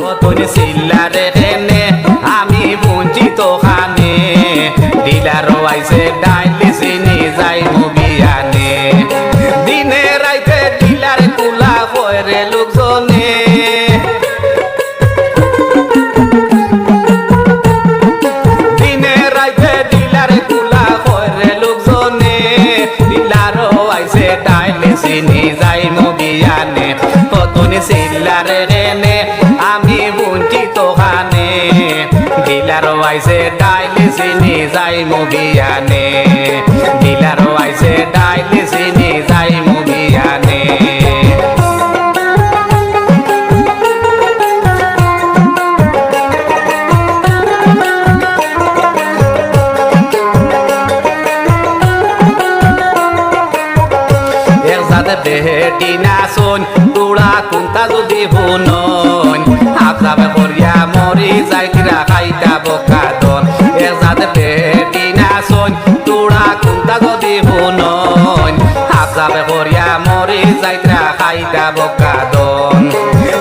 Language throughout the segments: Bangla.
কতন সিল্লারে হেনে আমি বঞ্চিত খানে ডিলার আইছে ডাইলি চিনি যাই মুবিয়ানে দিনে রাইতে ডিলার কুলা কয়রে লোকজনে দিনে রাইতে ডিলার কুলা কয়রে লোকজনে ডিলার আইছে ডাইলি চিনি যাই মুবিয়ানে কতন সিল্লারে হেনে আমি বঞ্চিত খানে ডিলার আইছে ডাইলি চিনি যাই মুবিয়ানে ডিলার আইছে ডাইলি চিনি যাই মুবিয়ানে বেহেটি নাচন তোরা কোনটা যদি শুনন আজাবে করিয়া মরি যাই কিরা খাইতা বকাদন এজাতে বেহেটি নাচন তোরা কোনটা যদি শুনন আজাবে করিয়া মরি যাই কিরা খাইতা বকাদন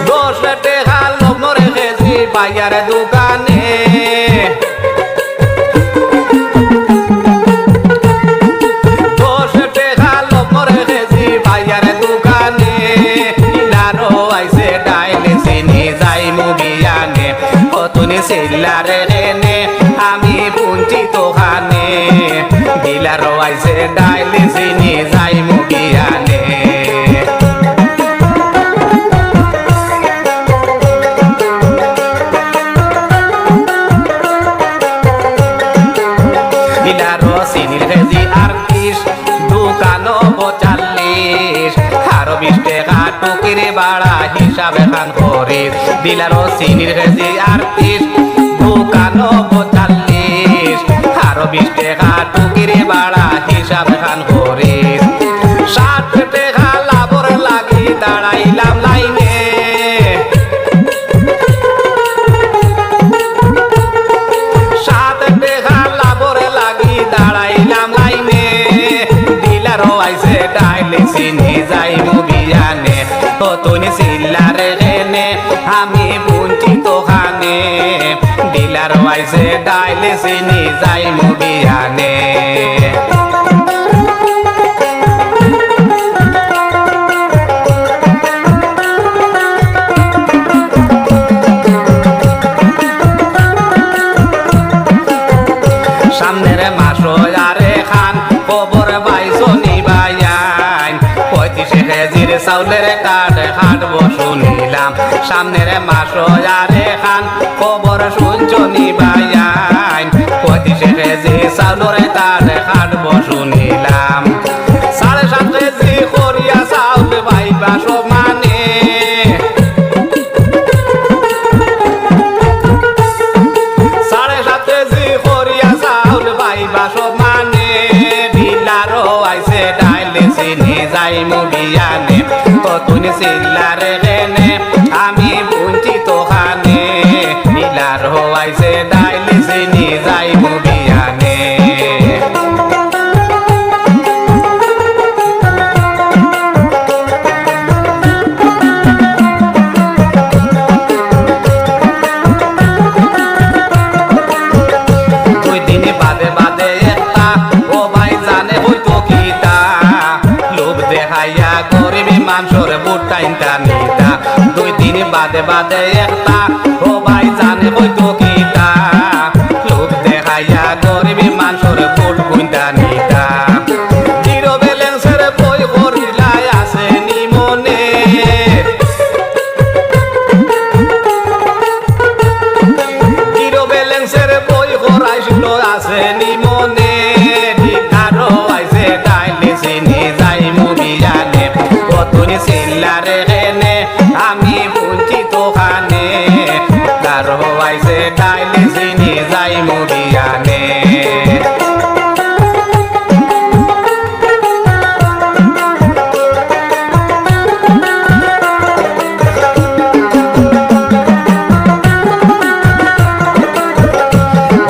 10 টাকা লমরে কেজি পাইয়ার দোকানে সিল্লারে হেনে আমি বঞ্চিত খানে ডিলার আইছে ডাইলি চিনি যাই মুবিয়ানে ডিলার চিনির কেজি 38 দোকান 45 আর 20 টাকা টুকির বাড়া হিসাবে খান করে ডিলার চিনির কেজি 38 দোকান 45 আর 20 টাকা টুকির বাড়া হিসাব খান করে 60 টাকা লাভর লাগি দাঁড়াইলাম লাইনে আইছে ডাইলি চিনি যাই মুবিয়ানে কতনি সিল্লারে হেনে আমি বঞ্চিত খানে ডিলার আইছে ডাইলি চিনি যাই মুবিয়ানে সামনের মাস আরে খান খবর পাইছো নিবায়ান 35 কেজির চাউলের কাঠ হাটবো শুনিলাম সামনের মাস আরে খান খবর শুনছো নিবায়ান 35 কেজি চাউলের কাঠ হাটবো শুনিলাম 7.5 কেজি করিয়া চাউল পাইবা সমানে সমানে ডিলার আইছে ডাইলি চিনি যাই মুবিয়ানে কতন সিল্লারে হেনে আমি বঞ্চিত খানে ডিলার আইছে ডাইলি চিনি যাই মুবিয়ানে মানুষের বুটাইনটা নিতা 2-3 বাদে বাদে একটা ও ভাই জানে হইতো কিতা লোক দেখাইয়া গরিবী মানুষের বুট গুইনটা নিতা জিরো ব্যালেন্সের বই করিলাই আছে নি মনে জিরো ব্যালেন্সের বই করাইছিল আছে নি মনে ডিলারও আইছে ডাইলি চিনি যাই মুবিয়ানে কতনি সিল্লারে হেনে আমি বঞ্চিত খানে তার আইছে ডাইলি চিনি যাই মুবিয়ানে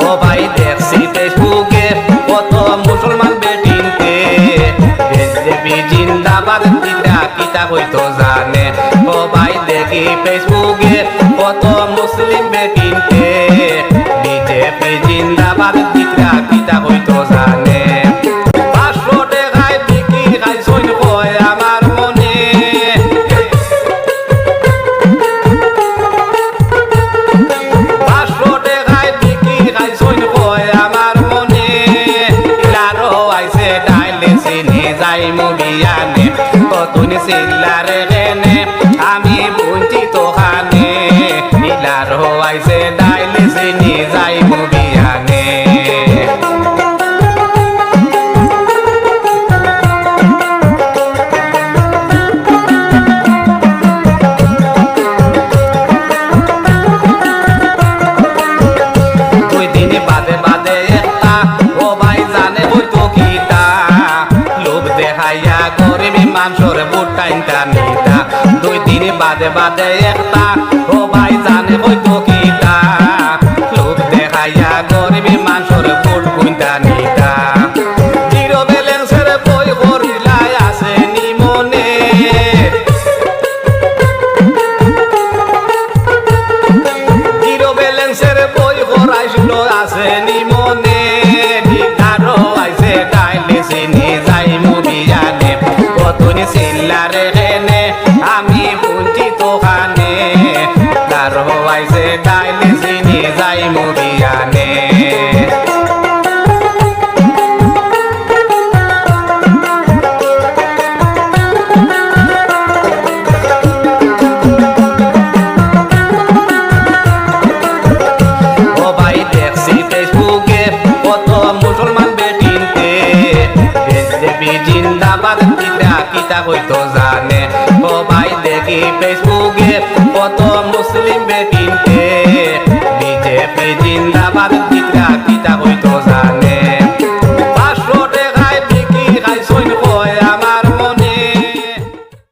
ও ভাই দেখছি ফেসবুকে কত মুসলমান বেটিনতে বিজেপি জিন্দাবাদ কিতা হইতো জানে ও ভাই দেখি ফেসবুকে কত মানুষের বুট টাইনটা নিতা 2 দিন বাদে বাদে একটা ও ভাই জানে হয়তো কিতা লোক দেখাইয়া গরিবি মানুষের বুট কুইন্টা নিতা জিরো ব্যালেন্সের বই করিলাই আছে নিমনে জিরো ব্যালেন্সের বই করাইছিল আছে নিমনে আরো আইসে তাইলে চিনি যাই মুবিয়ানে কতনি চিল্লারে হেনে আমি বঞ্চিত খানে আরো আইসে তাইলে চিনি যাই মুবিয়ানে জিন্দাবাদ কিতা কিতা হইতো জানে ও ভাই দেখি ফেসবুকে কত মুসলিম বেটিনতে বিজেপি জিন্দাবাদ কিতা